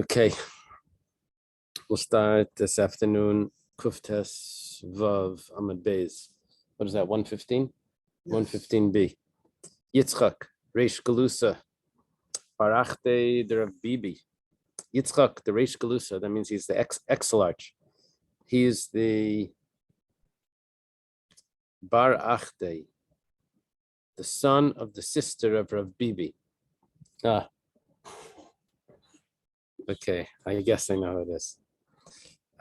Okay, we'll start this afternoon. Kuftes Vav Amad Beis. What is that? 115? Yes. 115b. Yitzchak Reish Galusa Barachte the Rav Bibi. Yitzchak the Reish Galusa. That means he's the ex-large. He is the Barachte, the son of the sister of Rav Bibi. Okay, I guess I know who it is.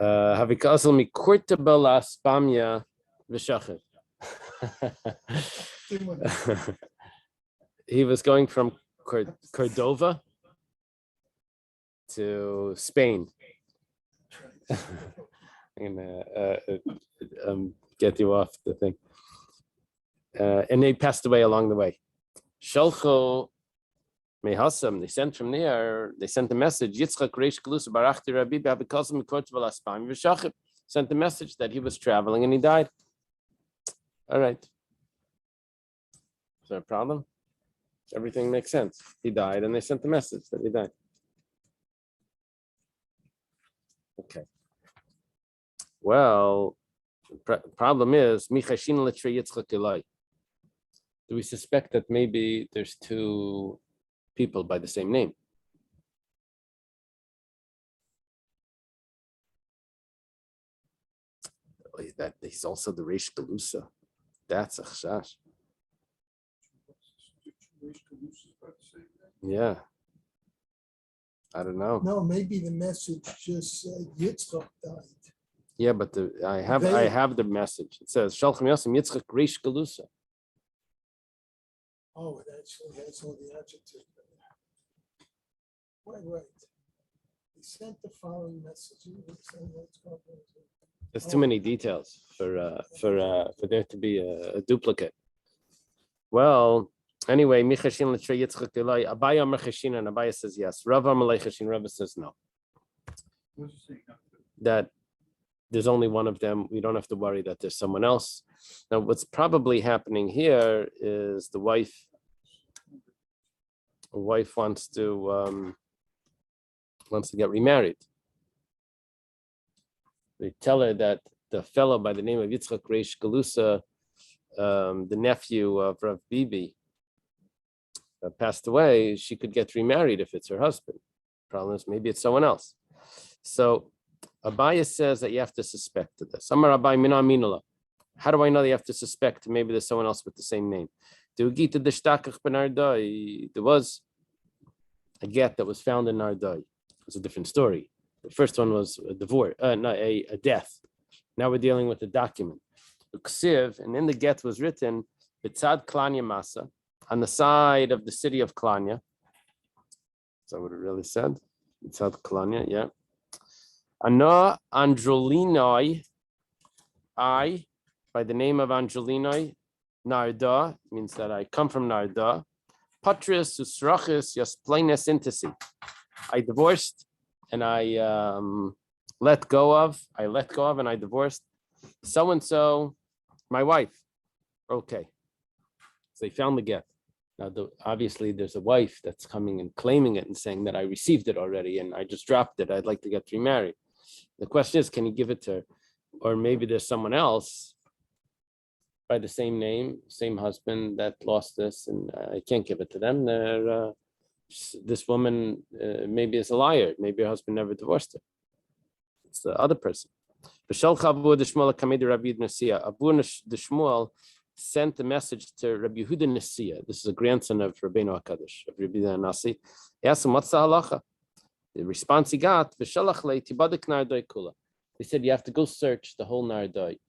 Havikasel mi kurta bela spamya v'shachet. He was going from Cordova to Spain. I'm gonna get you off the thing. And they passed away along the way. Shalcho Mehasam, they sent from there, they sent a message. Yitzchak Reish Galusa Barachti Rabbi B'Habikasim Mikortva Laspam V'Shachib sent a message that he was traveling and he died. All right. Is there a problem? Everything makes sense. He died and they sent the message that he died. Okay. Well, the problem is, Michashin Letre Yitzchak Elai. Do we suspect that maybe there's two people by the same name? That he's also the Reish Galusa. That's a chash. Yeah. I don't know. No, maybe the message just said Yitzchak died. Yeah, but I have the message. It says Shalchem Yosem Yitzchak Reish Galusa. Oh, it actually has all the adjectives. Right. He sent the following message. There's too many details for there to be a duplicate. Well, anyway, Michashin L'Trei Yitzchak Elai. Abaya Merchashin and Abaya says yes. Rav Amalei Rava says no. That there's only one of them. We don't have to worry that there's someone else. Now, what's probably happening here is the wife wants to get remarried. They tell her that the fellow by the name of Yitzchak Reish Galusa, the nephew of Rav Bibi, passed away. She could get remarried if it's her husband. Problem is, maybe it's someone else. So Abaya says that you have to suspect this. Amar Abai mina minula. How do I know that you have to suspect maybe there's someone else with the same name? There was a get that was found in Nardai. It was a different story. The first one was a divorce, a death. Now we're dealing with a document. And in the get was written, Bitzad Klanya Masa, on the side of the city of Klanya. Is that what it really said? Bitzad Klanya, yeah. Ana Androlinoi, I, by the name of Angelinoi, Narda, means that I come from Narda. Patris Usrachis Yasplainus Intisi. I divorced and I let go of and I divorced so-and-so, my wife. Okay. So they found the get. Now, obviously, there's a wife that's coming and claiming it and saying that I received it already and I just dropped it. I'd like to get remarried. The question is, can you give it to her? Or maybe there's someone else by the same name, same husband that lost this, and I can't give it to them. This woman maybe is a liar. Maybe her husband never divorced her. It's the other person. Abu Shmuel sent a message to Rabbi Yehuda Nasiya. This is a grandson of Rabbeinu HaKadosh, of Rabbi Yehuda Nasi. He asked him, what's the halacha? The response he got, they said, you have to go search the whole Nardai.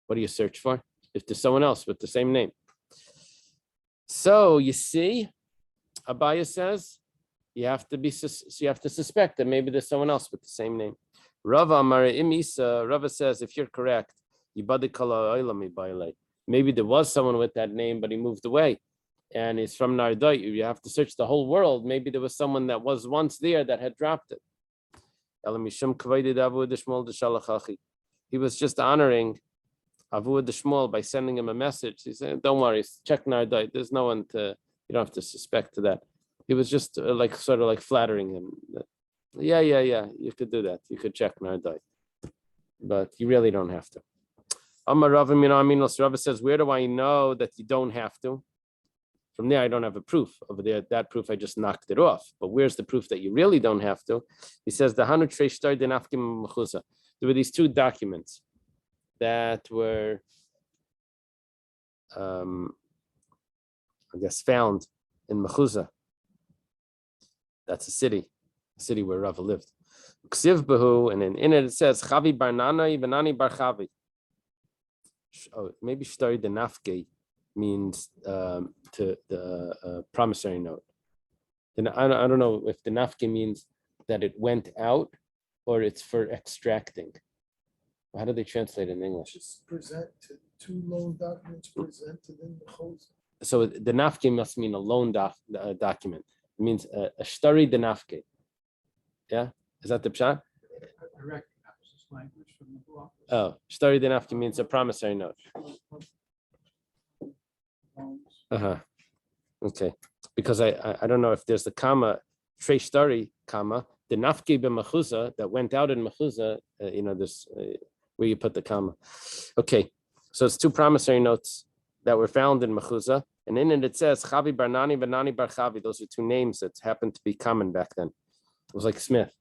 What do you search for? If there's someone else with the same name. So you see, Abaya says, you have to suspect that maybe there's someone else with the same name. Rava says, if you're correct, maybe there was someone with that name, but he moved away. And he's from Nardai. You have to search the whole world. Maybe there was someone that was once there that had dropped it. He was just honoring Avu the Shmuel by sending him a message. He said, don't worry, check Nardai. There's no one you don't have to suspect to that. He was just like sort of like flattering him. Yeah, you could do that. You could check Nardai, but you really don't have to. Amar Rav Aminos, Rav says, where do I know that you don't have to? From there, I don't have a proof. Over there, that proof, I just knocked it off. But where's the proof that you really don't have to? He says, the Hanu Trei Shtar Denafkim Mechuza. There were these two documents that were, I guess, found in Mechuza. That's a city where Rava lived. Ksiv Bahu, and in it says, Chavi Barnanai Benani Bar Chavi. Oh, maybe Shtar Denafke means to the promissory note. Then I don't know if the nafke means that it went out or it's for extracting. How do they translate it in English? Just present two loan documents presented in the host. So the nafke must mean a loan document. It means a shtari de nafke. Yeah, is that the pshat? I recognize this language from the book. Oh, shtari de nafke means a promissory note. Okay, because I don't know if there's the comma trei shtari comma the nafke b'mechuza that went out in mechuza. This where you put the comma. Okay, so it's two promissory notes that were found in mechuza, and in it says Chavi Barnani Benani Bar Chavi. Those are two names that happened to be common back then. It was like Smith.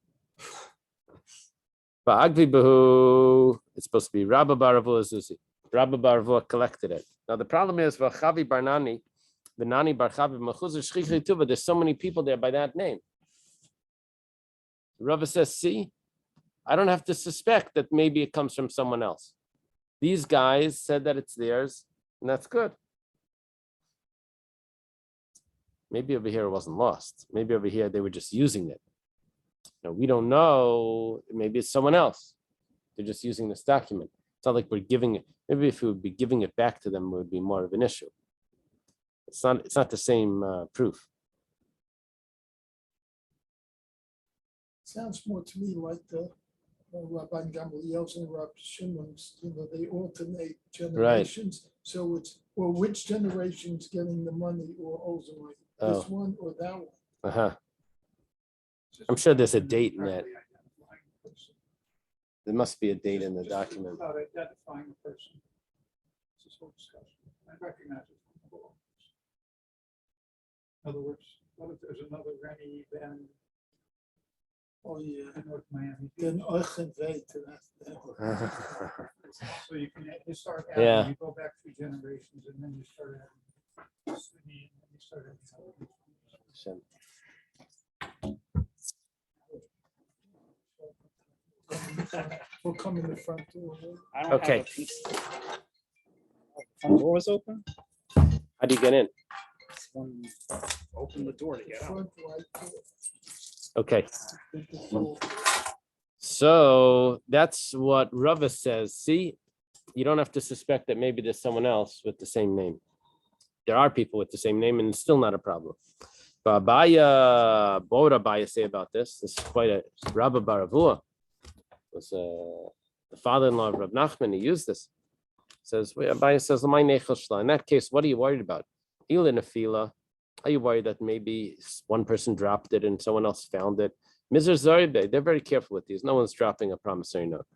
Ba'agvi Bahu, it's supposed to be Rabba Baravua Zuzi. Rabba Baravua collected it. Now the problem is Chavi Barnani, Benani Bar Chavi Mechuzah Shchichri Tuva. There's so many people there by that name. Rava says, see, I don't have to suspect that maybe it comes from someone else. These guys said that it's theirs, and that's good. Maybe over here it wasn't lost. Maybe over here they were just using it. Now we don't know. Maybe it's someone else. They're just using this document. It's not like we're giving it. Maybe if we would be giving it back to them, it would be more of an issue. It's not the same proof. Sounds more to me like the Rabban Gamaliel's and Rab Shimon's, they alternate generations. Right. So it's, well, which generation's getting the money or owes the money? This one or that one? I'm sure there's a date in that. There must be a date in the document. About identifying the person. It's this whole discussion. I recognize it from the law. In other words, what if there's another Rennie then? Oh yeah, in North Miami. Then I can wait to that. So you can start adding, Yeah. you go back 3 generations and then you start adding Sunni, and then you start adding. We'll come in the front door. I don't Okay. have a piece. Front door was open. How do you get in? Someone opened the door to get out. Front right door. Okay. So that's what Rava says. See, you don't have to suspect that maybe there's someone else with the same name. There are people with the same name, and it's still not a problem. But Abaya, what would Abaya say about this? This is quite a Rabba Baravua. Was the father-in-law of Rav Nachman. He used this. Says, Abaya says, in that case, what are you worried about? Ila nefila. Are you worried that maybe one person dropped it and someone else found it? Mizr Zaribe, they're very careful with these. No one's dropping a promissory note.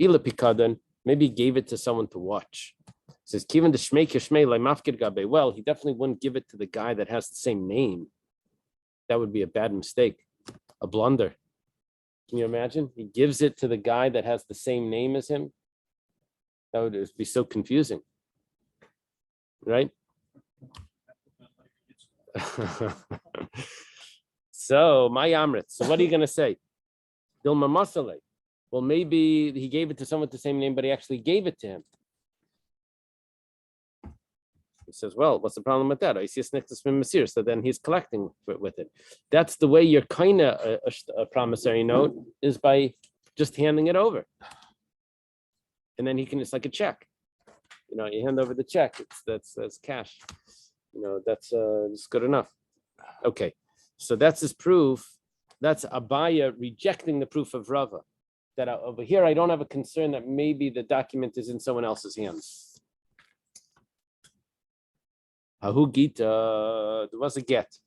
Ila Pikadan, maybe he gave it to someone to watch. It says, Kivan de Shmei Kishmei like Mafkid Gabe. Well, he definitely wouldn't give it to the guy that has the same name. That would be a bad mistake, a blunder. Can you imagine? He gives it to the guy that has the same name as him. That would be so confusing, right? So my Amrit. So what are you going to say? Dilma Masale. Well, maybe he gave it to someone with the same name, but he actually gave it to him. He says, well, what's the problem with that? I see a snicktus from Masir, so then he's collecting with it. That's the way you're kind of a promissory note is by just handing it over. And then he can, it's like a check. You hand over the check. That's cash. That's good enough. Okay, so that's his proof. That's Abaya rejecting the proof of Rava. That over here, I don't have a concern that maybe the document is in someone else's hands. Ahu Gita, there was a get.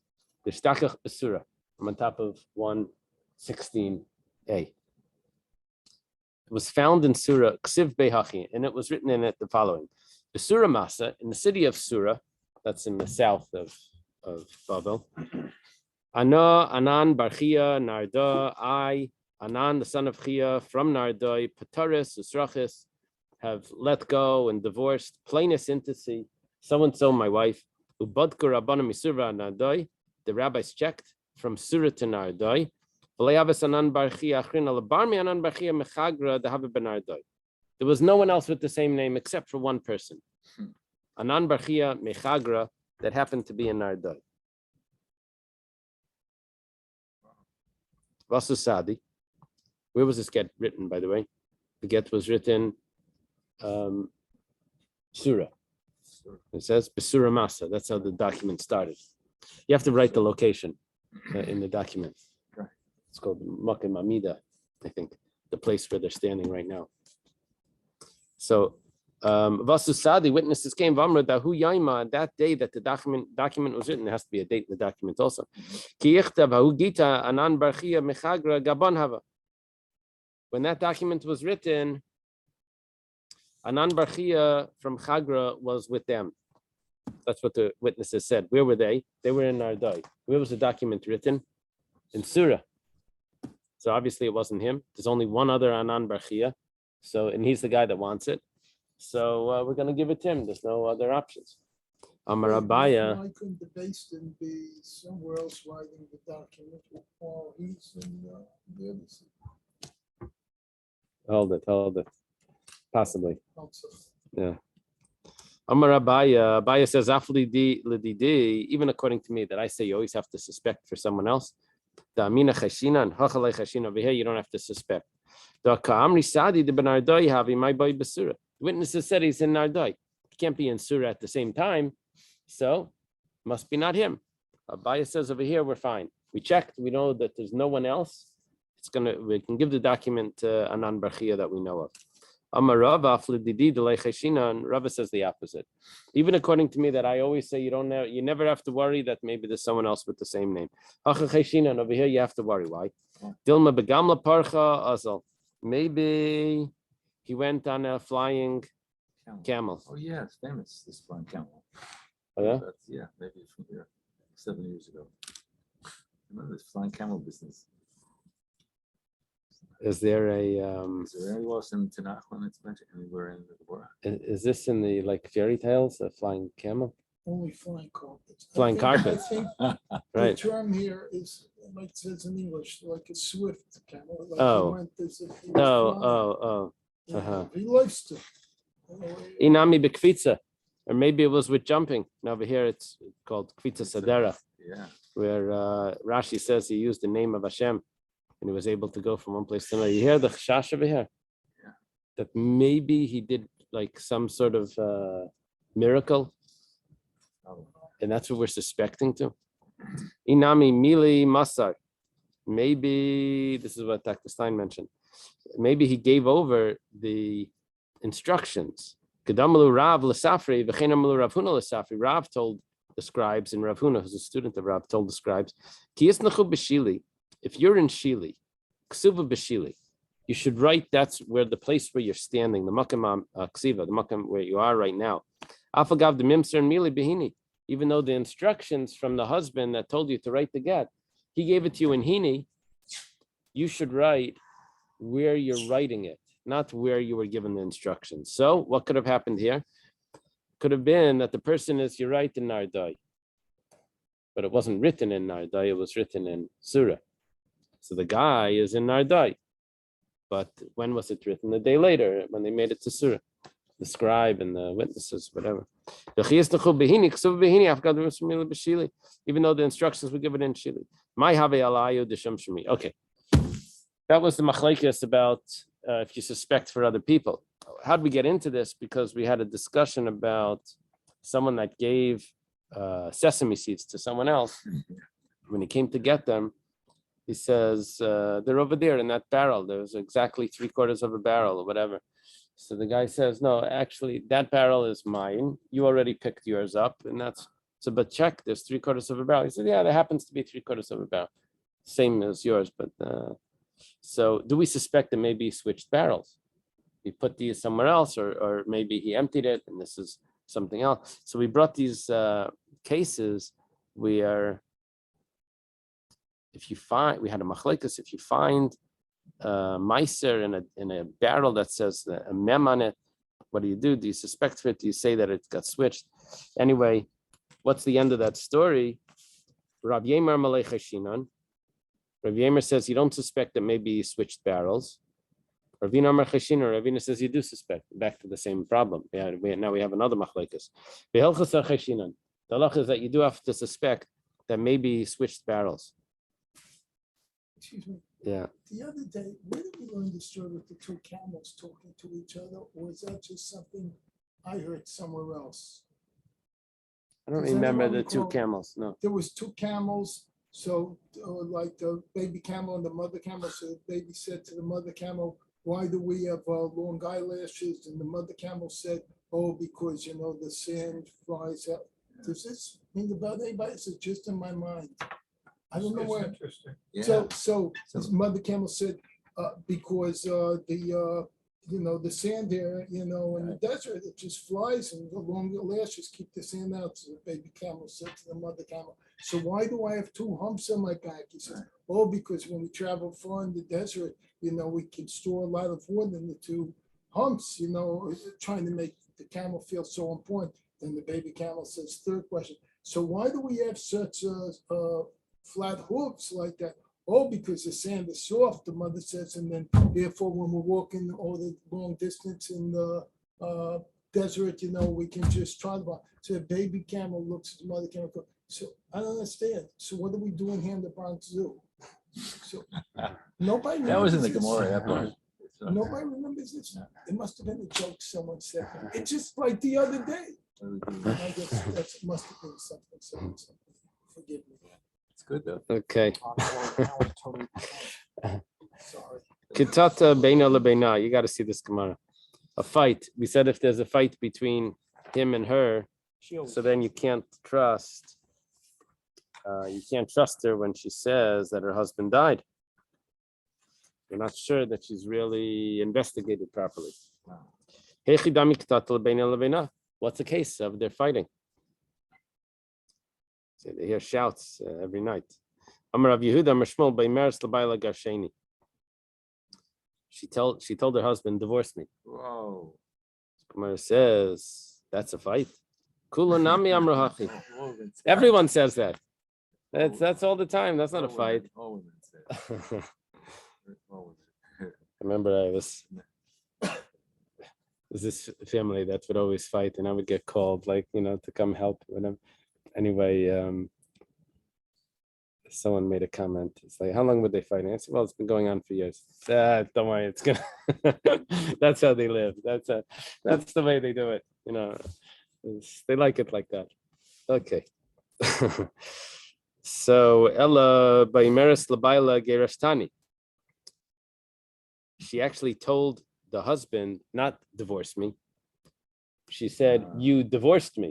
The Shtakach Besura. I'm on top of 116a. It was found in Surah Ksiv Behachi, and it was written in it the following: the Surah Masa in the city of Surah, that's in the south of Babel. Ana Anan Barchia Narda, I Anan the son of Chia from Nardoi, Pataris Usrachis, have let go and divorced, plainest intimacy, so and so my wife. Ubadkur Rabbana Misura Nardoi, the rabbis checked from Surah to Nardoi. There was no one else with the same name except for one person. Anan Barchia Mechagra, that happened to be in Nardoi. Vasu Sadi. Where was this get written, by the way? The get was written Surah. It says Besura Masa. That's how the document started. You have to write the location in the document. It's called Makkah Mamida, I think, the place where they're standing right now. So, Vasu Sadi, witnesses came, Vamra Dahu Yaima, that day that the document was written, there has to be a date in the document also. When that document was written, Anan Barchia from Chagra was with them. That's what the witnesses said. Where were they? They were in Nardai. Where was the document written? In Surah. So obviously it wasn't him. There's only one other Anan Barchia. So, and he's the guy that wants it. So we're going to give it to him. There's no other options. Amar Abaya. Why couldn't the Basin be somewhere else writing the document while he's in the other city? Hold it. Possibly. Also. Yeah. Amar Abaya. Abaya says, even according to me, that I say you always have to suspect for someone else. The Amina Chashina and Hachalei Chashina over here, you don't have to suspect. The Ka'amri Sadi the Benardai Havi my boy Basura. Witnesses said he's in Nardai. He can't be in Surah at the same time, so must be not him. Abaya says over here we're fine. We checked. We know that there's no one else. We can give the document to Anan Barchia that we know of. Amar Rava Flididi Delei Cheshina, and Rava says the opposite. Even according to me, that I always say you never have to worry that maybe there's someone else with the same name. And over here you have to worry. Why? Dilma Begamla Parcha Azal. Maybe he went on a flying camel. Oh yeah, it's famous, this flying camel. Oh yeah? Yeah, maybe from here 7 years ago. Remember this flying camel business? Is there a Is there anywhere else in Tanakh when it's mentioned anywhere in the Torah? is this in the like fairy tales, a flying camel? Only flying carpets. Flying carpets. I think Right. the term here is, like it says in English, like a swift camel. Like Oh. he went as if he was Oh. flying. Uh-huh. He likes to. Inami bekvitza. Or maybe it was with jumping. Now over here it's called kvitza sadera, Yeah. where Rashi says he used the name of Hashem and he was able to go from one place to another. You hear the chashash over here? Yeah. That maybe he did like some sort of miracle, Oh. and that's what we're suspecting too. Inami mili masar. Maybe this is what Dr. Stein mentioned. Maybe he gave over the instructions. Kedamalu Rav L'Safri, v'chenamalu Rav Huna L'Safri. Rav told the scribes, and Rav Huna, who's a student of Rav, told the scribes, Ki yisnachu b'shili. If you're in Shili, Ksuva b'Shili, you should write that's where the place where you're standing, the Makam Ksiva, the Makam where you are right now. Afagav the Mimser and Mili Behini. Even though the instructions from the husband that told you to write the get, he gave it to you in Hini, you should write where you're writing it, not where you were given the instructions. So what could have happened here? Could have been that the person is, you write in Nardai, but it wasn't written in Nardai, it was written in Surah. So the guy is in Nardai. But when was it written? A day later, when they made it to Surah. The scribe and the witnesses, whatever. Even though the instructions were given in Shili. Okay. That was the machlekes about if you suspect for other people. How did we get into this? Because we had a discussion about someone that gave sesame seeds to someone else. When he came to get them, he says, they're over there in that barrel. There's exactly 3/4 of a barrel or whatever. So the guy says, no, actually, that barrel is mine. You already picked yours up. And that's So, but check, there's 3/4 of a barrel. He said, yeah, there happens to be 3/4 of a barrel. Same as yours, but so do we suspect that maybe he switched barrels? He put these somewhere else, or maybe he emptied it and this is something else. So we brought these cases where if you find, we had a machlekes, if you find meiser in a barrel that says a mem on it, what do you do? Do you suspect it? Do you say that it got switched? Anyway, what's the end of that story? Rav Yemer Malei Cheshinon. Rav Yemer says you don't suspect that maybe you switched barrels. Ravina Amar Cheshinon. Ravina says you do suspect. Back to the same problem. Now we have another machlekes. Behelchas Cheshinon. The halach is that you do have to suspect that maybe you switched barrels. Excuse me. Yeah. The other day, where did we learn the story with the two camels talking to each other, or is that just something I heard somewhere else? I don't Does remember anyone the two recall? camels. No. There was two camels, so like the baby camel and the mother camel. So the baby said to the mother camel, "Why do we have long eyelashes?" And the mother camel said, "Oh, because the sand flies out." Does this mean about anybody? Is it just in my mind? I don't know It's where. interesting. Yeah. So his mother camel said, because the sand there, in the desert, it just flies and the longer lashes keep the sand out. So the baby camel said to the mother camel, "So why do I have two humps on my back?" He says, "Oh, because when we travel far in the desert, we can store a lot of wood in the two humps, trying to make the camel feel so important." Then the baby camel says, third question, "So why do we have such flat hooves like that?" "Oh, because the sand is soft," the mother says, "and then therefore when we're walking all the long distance in the desert, we can just try to." So the baby camel looks at the mother camel. So I don't understand. So what are we doing here in the Bronx Zoo? So nobody. That was in the remembers this. Gemara, that part. Nobody remembers this. It must have been a joke someone said. It's just like the other day. I guess that must have been something. Forgive me. It's good though. Okay. Sorry. Kitata beina lebeina. You got to see this Gemara. A fight. We said if there's a fight between him and her, so then you can't trust. You can't trust her when she says that her husband died. You're not sure that she's really investigated properly. What's the case of their fighting? So they hear shouts every night. She told her husband, "Divorce me." Whoa. Gemara says that's a fight. Kulanami amrahachi. All women say- Everyone says that. That's all the time. That's not a all fight. women- All women say it. All women. Remember, there's this family that would always fight, and I would get called, to come help with them. Anyway, someone made a comment. It's like, how long would they fight? And I said, well, it's been going on for years. Don't worry, it's gonna. That's how they live. That's the way they do it. They like it like that. Okay. So Ella Baimeres Labaila Gerashtani. She actually told the husband, not divorce me. She said, "You divorced me."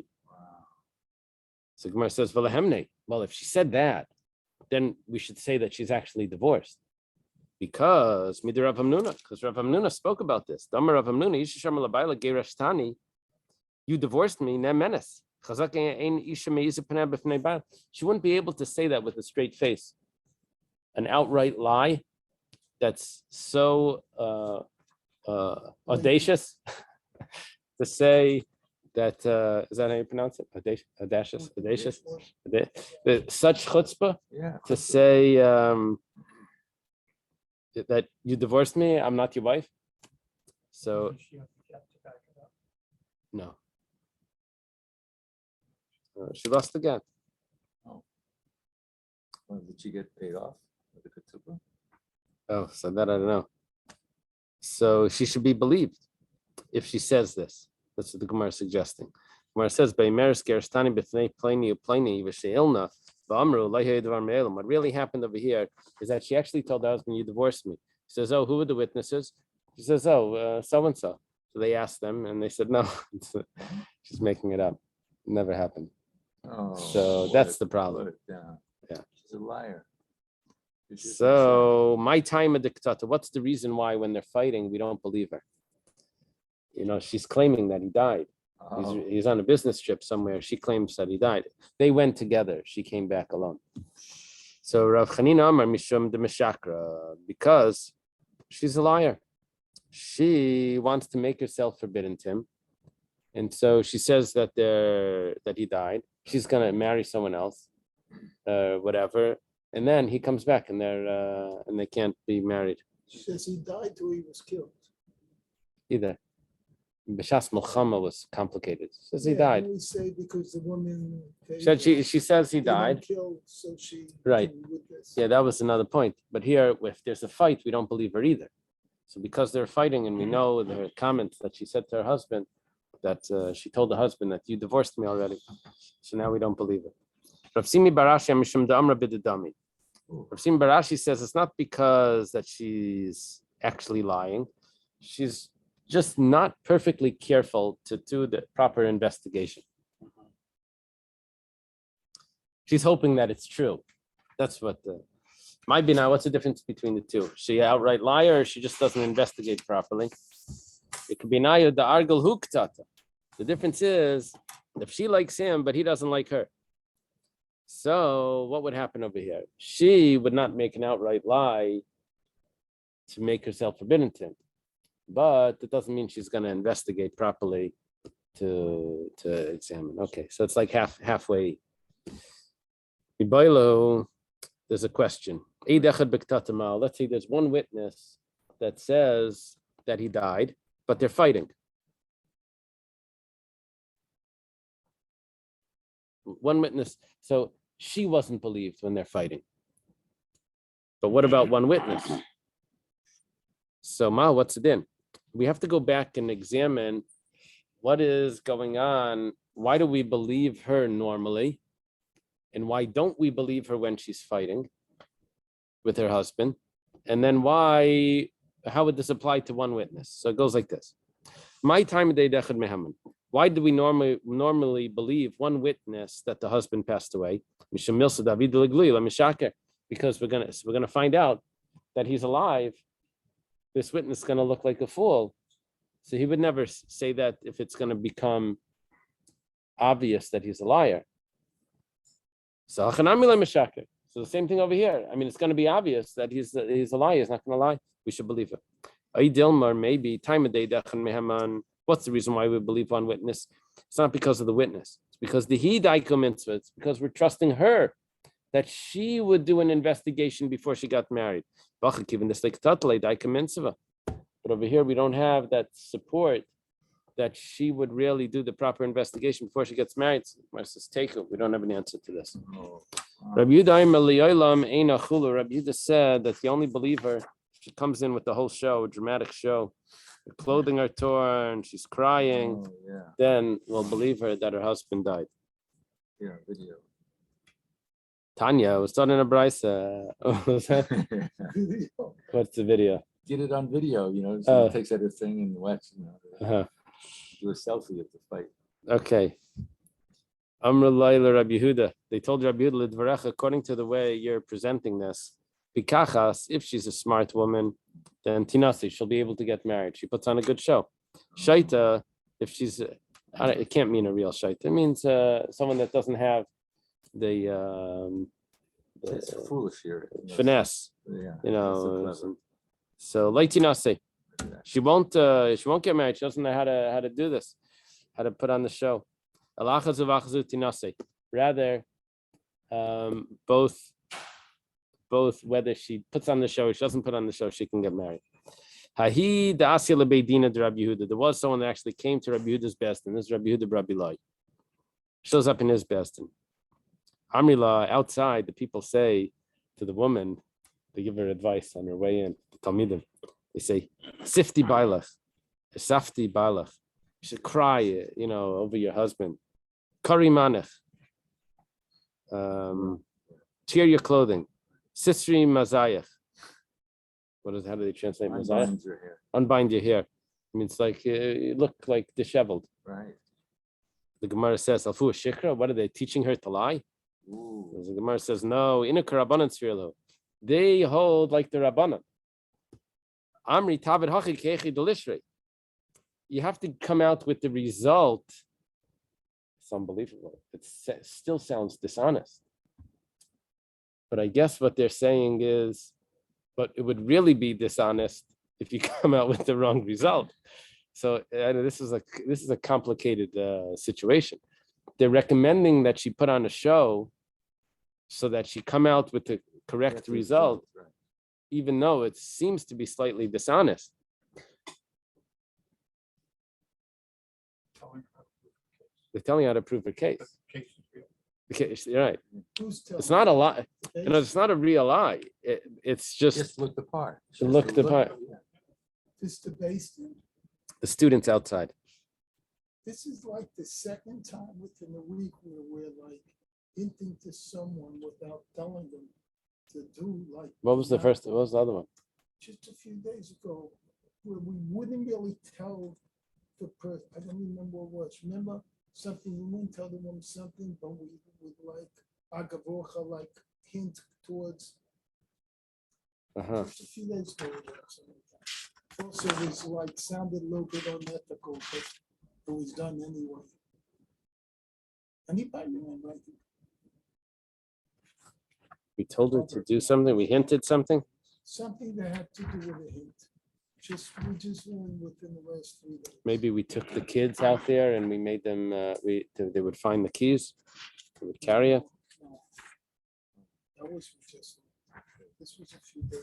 So Gemara says, "Velahemne." Well, if she said that, then we should say that she's actually divorced, because Midar Rav Hamnuna, because Rav Hamnuna spoke about this. Damar Rav Hamnuna, Yishasham Labaila Gerashtani. You divorced me, Nemenes. She wouldn't be able to say that with a straight face. An outright lie that's so audacious to say that, is that how you pronounce it? Audacious. Such chutzpah Yeah. to say that you divorced me, I'm not your wife. So no. She lost again. Well, did she get paid off with the ketubah? Oh, so that I don't know. So she should be believed if she says this. That's what the Gemara is suggesting. Gemara says, what really happened over here is that she actually told her husband, "You divorced me." He says, "Oh, who were the witnesses?" She says, "Oh, so-and-so." So they asked them and they said, "No, she's making it up. It never happened." Oh, So what that's a- the problem. what a down. Yeah. She's a liar. She's just So my time of dictator, what's the reason why when they're fighting, we don't believe her? She's claiming that he died. Oh, He's on a business trip somewhere. She claims that he died. They went together. She came back alone. So Rav Chanina Amar Mishum de Meshakra, because she's a liar. She wants to make herself forbidden to him. And so she says that he died. She's gonna marry someone else, whatever. And then he comes back and they can't be married She says he died till he was killed. either. B'shas Milchama was complicated. She says he Yeah, died. We say because the woman. She says he they don't died. kill, so she. Right. can witness. Yeah, that was another point. But here, if there's a fight, we don't believe her either. So because they're fighting, and we know her comments that she said to her husband that she told the husband that you divorced me already. So now we don't believe it. Rav Simi Barashi Mishum Da'amra Bidadami. Rav Simi Barashi says it's not because that she's actually lying. She's just not perfectly careful to do the proper investigation. She's hoping that it's true. That's what might be now. What's the difference between the two? She outright liar, or she just doesn't investigate properly? It could be naya the argel huktata. The difference is if she likes him, but he doesn't like her. So what would happen over here? She would not make an outright lie to make herself forbidden to him, but it doesn't mean she's going to investigate properly to examine. Okay, so it's like halfway. There's a question. Let's say there's one witness that says that he died, but they're fighting. One witness, so she wasn't believed when they're fighting. But what about one witness? So what's it in? We have to go back and examine what is going on. Why do we believe her normally? And why don't we believe her when she's fighting with her husband? And then how would this apply to one witness? So it goes like this. My time of day, why do we normally believe one witness that the husband passed away? Because we're gonna find out that he's alive. This witness is gonna look like a fool. So he would never say that if it's gonna become obvious that he's a liar. So the same thing over here. I mean, it's going to be obvious that he's a liar. He's not going to lie. We should believe it. Maybe time of day. What's the reason why we believe one witness? It's not because of the witness. It's because the hidaiko mitzvah. It's because we're trusting her that she would do an investigation before she got married. But over here, we don't have that support that she would really do the proper investigation before she gets married. We don't have an answer to this. Rabbi Yehuda said that the only believer, she comes in with the whole show, a dramatic show. Her clothing are torn, she's crying. Oh, yeah. Then we'll believe her that her husband died. Yeah, video. Tanya was done in a brisa. What's the video? Get it on video, so Oh. he takes out his thing and watch, Uh-huh. do a selfie of the fight. Okay. Amr Laila Rabbi Yehuda. They told Rabbi Yehuda Lidvarecha, according to the way you're presenting this, Bikachas, if she's a smart woman, then Tinasi, she'll be able to get married. She puts on a good show. Shaita, if she's, it can't mean a real shaita. It means someone that doesn't have the It's foolish here. finesse, Yeah. So like Tinasi, she won't get married. She doesn't know how to do this, how to put on the show. Rather, both whether she puts on the show or she doesn't put on the show, she can get married. There was someone that actually came to Rabbi Yehuda's best, and this is Rabbi Yehuda Rabbi Lai. Shows up in his best. Amrila, outside, the people say to the woman, they give her advice on her way in, the Talmidim. They say, Sifti bailach, Safti bailach. You should cry, over your husband. Kari manech. Tear your clothing. Sisri mazayach. How do they translate mazayach? Unbind your hair. Unbind your hair. I mean, it's like you look like disheveled. Right. The Gemara says, Alfu Shikra, what are they teaching her to lie? Ooh. The Gemara says, no, Inuk Rabbanan Tzvirlo. They hold like the Rabbanan. Amri Tavid Hachi Kechi Delishre. You have to come out with the result. It's unbelievable. It still sounds dishonest. But I guess what they're saying is, but it would really be dishonest if you come out with the wrong result. So this is a complicated situation. They're recommending that she put on a show so that she come out with the correct result, Right. even though it seems to be slightly dishonest. They're telling you how to prove her case. Case is real. The case, you're right. Who's telling? It's not a lie. It's not a real lie. It's just Just look the part. To look the part. Yeah. This debate, the students outside. this is like the second time within a week where we're like hinting to someone without telling them to do like. What was the first? What was the other one? Just a few days ago, where we wouldn't really tell the person, I don't remember what it was. Remember something, we wouldn't tell the woman something, but we would like agavocha, like hint towards. Just a few days ago. we did something like that. Also, it was like sounded a little bit unethical, but it was done anyway. Anybody remember? I think We told her to do something. We hinted something. something that had to do with a hint. We just learned within the last 3 days. Maybe we took the kids out there and we made them. They would find the keys. They would carry it. No. That was just, this was a few days.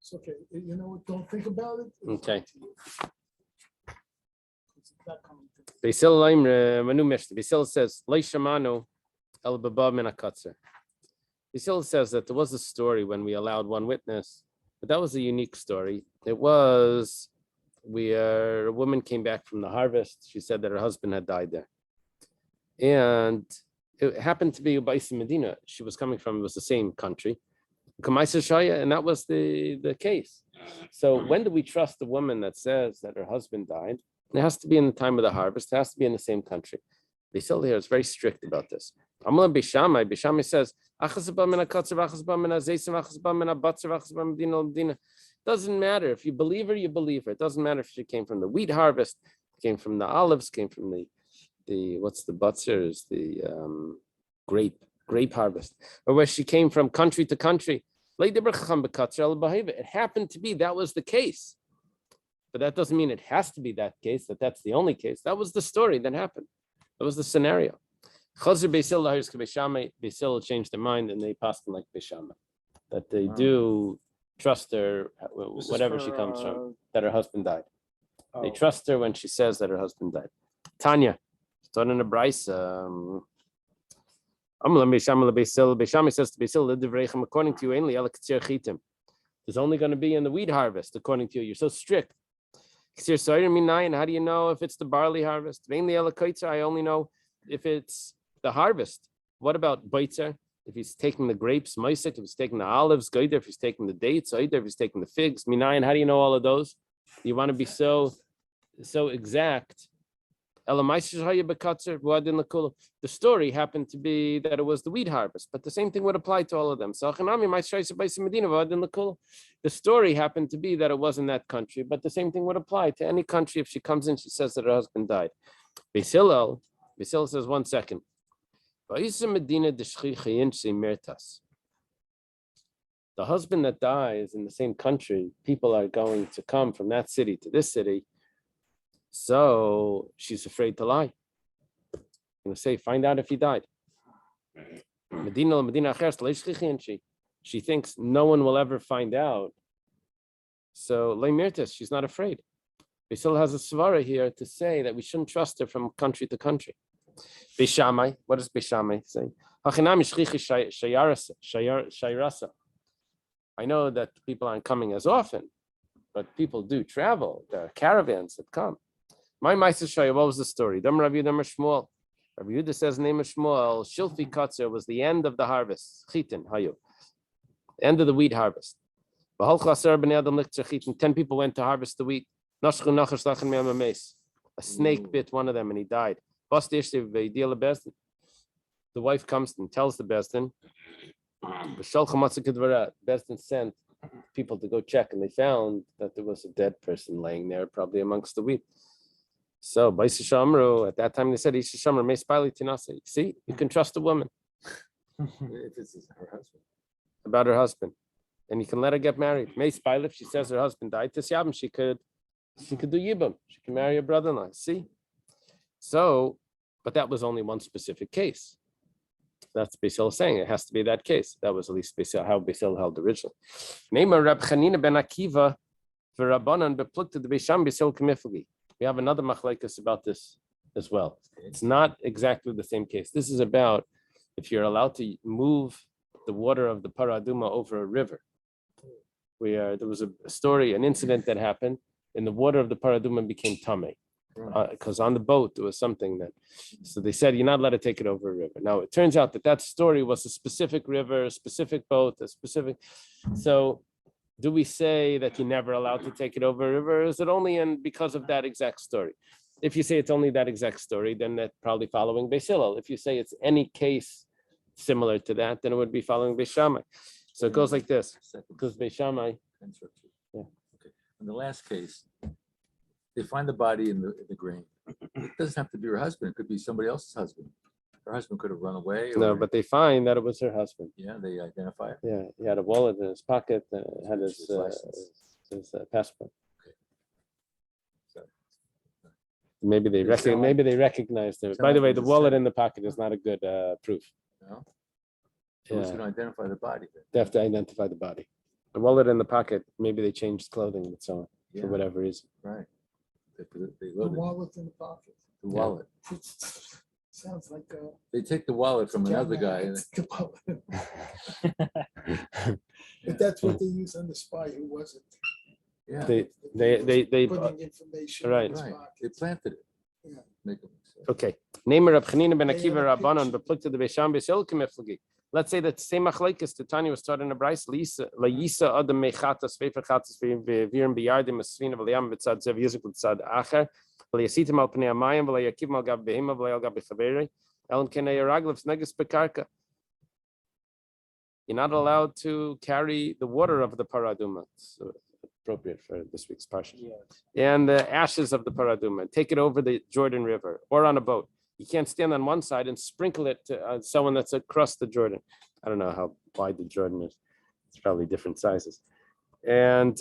It's okay, you know what, don't think about it. It's Okay. up to you. It's not coming to me. Basil says, "Leishamanu el baba min hakatzer." Basil says that there was a story when we allowed one witness, but that was a unique story. It was where a woman came back from the harvest. She said that her husband had died there, and it happened to be Ubais Medina. She was coming from, it was the same country, and that was the case. So when do we trust a woman that says that her husband died? It has to be in the time of the harvest. It has to be in the same country. Basil here is very strict about this. Amala Bishamai says, doesn't matter. If you believe her, you believe her. It doesn't matter if she came from the wheat harvest, came from the olives, came from the what's the butzer is the grape harvest, or where she came from country to country. It happened to be that was the case. But that doesn't mean it has to be that case, that's the only case. That was the story that happened. That was the scenario. Basil changed their mind and they passed them like Bishama. That they do trust her, whatever she comes from, that her husband died. They trust her when she says that her husband died. Tanya, starting in the Bryce. Bishami says to Basil, according to you, there's only going to be in the wheat harvest, according to you. You're so strict. How do you know if it's the barley harvest? I only know if it's the harvest. What about Baitzer? If he's taking the grapes, Maisik, if he's taking the olives, Gaider, if he's taking the dates, Aider, if he's taking the figs, Minayan, how do you know all of those? You want to be so exact. The story happened to be that it was the wheat harvest, but the same thing would apply to all of them. The story happened to be that it was in that country, but the same thing would apply to any country if she comes in, she says that her husband died. Basil says, 1 second. The husband that dies in the same country, people are going to come from that city to this city. So she's afraid to lie. Going to say, find out if he died. She thinks no one will ever find out. So she's not afraid. Basil has a svara here to say that we shouldn't trust her from country to country. Bishamai, what does Bishamai say? I know that people aren't coming as often, but people do travel. There are caravans that come. My Meister Shaya, what was the story? Dam Rav Yehuda Shmuel. Rav Yehuda says the name of Shmuel. Shilfi Katzer was the end of the harvest. Chitin, hayu. End of the wheat harvest. 10 people went to harvest the wheat. A snake bit one of them and he died. The wife comes and tells the Besdin. Besdin sent people to go check, and they found that there was a dead person laying there, probably amongst the wheat. So, at that time they said, see, you can trust a woman If it's her husband. about her husband, and you can let her get married. If she says her husband died, she could do yibum. She can marry her brother-in-law. See? So, but that was only one specific case. That's Beisil saying it has to be that case. That was at least how Beisil held originally. Neymar Rab Chanina ben Akiva v'Rabbanan beplukta the Beisham Beisil Kamifagi. We have another machlekes about this as well. It's not exactly the same case. This is about if you're allowed to move the water of the Paraduma over a river. Where there was a story, an incident that happened, and the water of the Paraduma became tamei. Because on the boat there was something that, so they said you're not allowed to take it over a river. Now it turns out that story was a specific river, a specific boat, a specific. So, do we say that you're never allowed to take it over a river? Or is it only because of that exact story? If you say it's only that exact story, then that's probably following Beis Hillel. If you say it's any case similar to that, then it would be following Beis Shammai. So it goes like this, because Beis Shammai. Yeah. Okay. In the last case, they find the body in the grain. It doesn't have to be her husband. It could be somebody else's husband. Her husband could have run away. No, but they find that it was her husband. Yeah, they identify it. Yeah, he had a wallet in his pocket, had his passport. Okay. So, Maybe they recognized it. By the way, the wallet in the pocket is not a good proof. no? So who's going to identify the body then? They have to identify the body. The wallet in the pocket, maybe they changed clothing and so on Yeah, for whatever reason. right. They The loaded wallet in the pocket. the wallet. Sounds like a. They take the wallet from another guy. And It's the wallet. But that's what they use on the spy who wasn't. yeah, They Putting information. right. in his right. pocket. They planted it. Yeah. Make them. okay. Name Rab Chanina ben They Akiva have a Rabbanon picture. beplukta the Beisham Beisil Kemiflagi. Let's say that the same machlekes the Tanya was taught in a brayse. La Yisa Adam Mechatas Vefer Chatas Virim Biyardim Esvina V'Liam V'Tzad Zev Yizik V'Tzad Acher V'Yasitim Al Pnei Amayim V'Yakim Al Gab Behima V'Yal Gab Bechaveri Elen Kenei Yaraglevs Neges Bekarka. You're not allowed to carry the water of the paraduma. It's appropriate for this week's parsha. And the ashes of the paraduma. Take it over the Jordan River or on a boat. You can't stand on one side and sprinkle it to someone that's across the Jordan. I don't know how wide the Jordan is. It's probably different sizes. And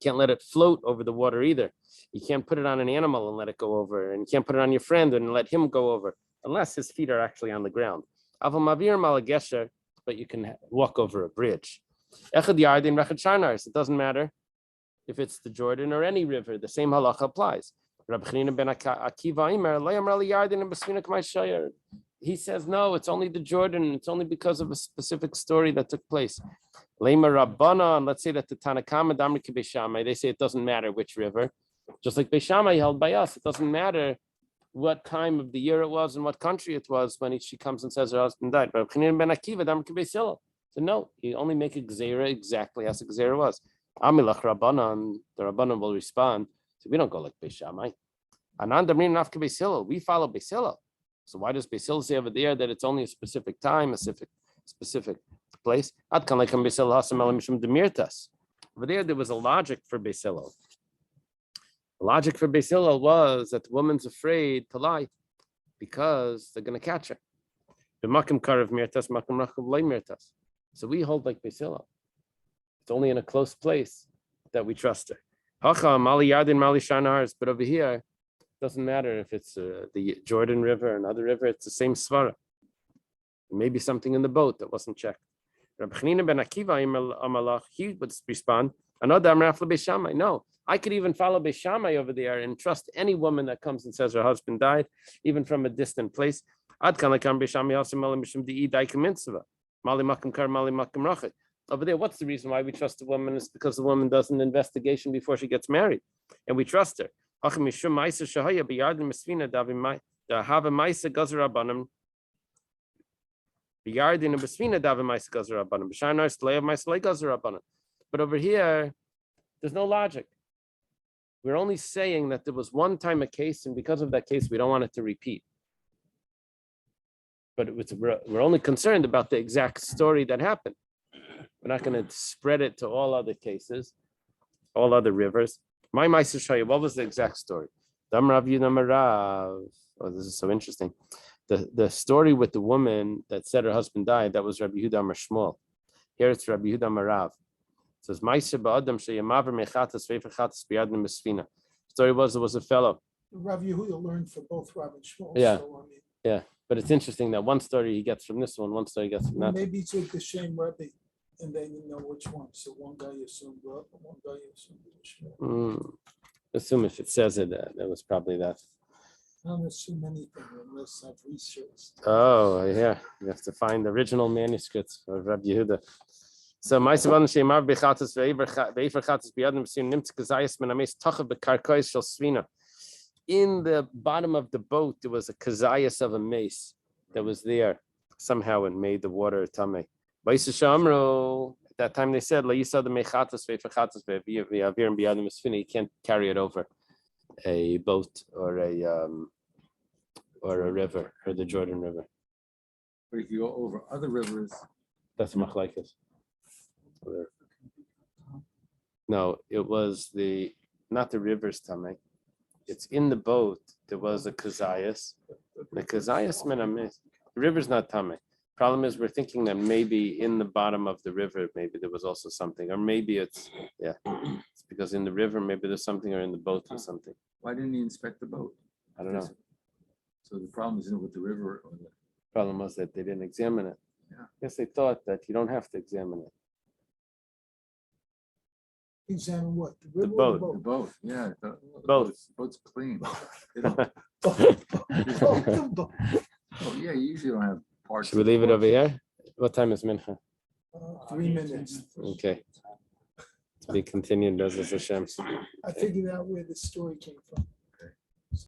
can't let it float over the water either. You can't put it on an animal and let it go over. And you can't put it on your friend and let him go over unless his feet are actually on the ground. But you can walk over a bridge. It doesn't matter if it's the Jordan or any river. The same halacha applies. He says, no, it's only the Jordan. It's only because of a specific story that took place. Let's say that the Tanakama Damriki Beishamai, they say it doesn't matter which river. Just like Beishamai held by us, it doesn't matter what time of the year it was and what country it was when she comes and says her husband died. But so no, you only make a gzera exactly as a gzera was. Amilach Rabbanan, the Rabbanan will respond. So we don't go like Beis Shammai. We follow Beis Hillel. So why does Beis Hillel say over there that it's only a specific time, a specific place? Over there was a logic for Beis Hillel. The logic for Beis Hillel was that the woman's afraid to lie because they're going to catch her. So we hold like Beis Hillel. It's only in a close place that we trust her. But over here, it doesn't matter if it's the Jordan River or another river, it's the same svara. Maybe something in the boat that wasn't checked. Rabbi Chanina ben Akiva, he would respond, no, I could even follow Beis Shammai over there and trust any woman that comes and says her husband died, even from a distant place. Over there, what's the reason why we trust a woman? Is because the woman does an investigation before she gets married, and we trust her. But over here, there's no logic. We're only saying that there was one time a case, and because of that case, we don't want it to repeat. But we're only concerned about the exact story that happened. We're not going to spread it to all other cases, all other rivers. My Meister Shaya, what was the exact story? Oh, this is so interesting. The story with the woman that said her husband died, that was Rabbi Yehuda Amar Shmuel. Here it's Rabbi Yehuda Amar Rav. It says, story was, there was a fellow. Rav Yehuda learned from both Rav and Shmuel. Yeah. So, Yeah, but it's interesting that one story he gets from this one story he gets from that. maybe he took the same Rebbe and they didn't know which one. So one guy assumed Rav and one guy assumed Shmuel. Assume if it says it, that was probably that. I don't assume anything unless I've researched. Oh, yeah. You have to find the original manuscripts of Rabbi Yehuda. So, in the bottom of the boat, there was a kazayas of a mace that was there somehow and made the water tame. At that time they said, you can't carry it over a boat or a river, or the Jordan River. But if you go over other rivers, That's machlekes. No, it was not the river's tame. It's in the boat. There was a kazayas. The kazayas meant a miss. The river's not tame. Problem is, we're thinking that maybe in the bottom of the river, maybe there was also something, or maybe it's because in the river, maybe there's something, or in the boat there's something. why didn't he inspect the boat? I don't know. So the problem isn't with the river or the. Problem was that they didn't examine it. Yeah. I guess they thought that you don't have to examine it. Examine what? The The river or boat. The boat, yeah. The Both. boat's clean. They don't- Oh, yeah, you usually don't have parts. Should we of the leave it boat. over here? What time is mincha? 3 minutes. Okay. To be continued, Bezos Hashem. I figured out where the story came from.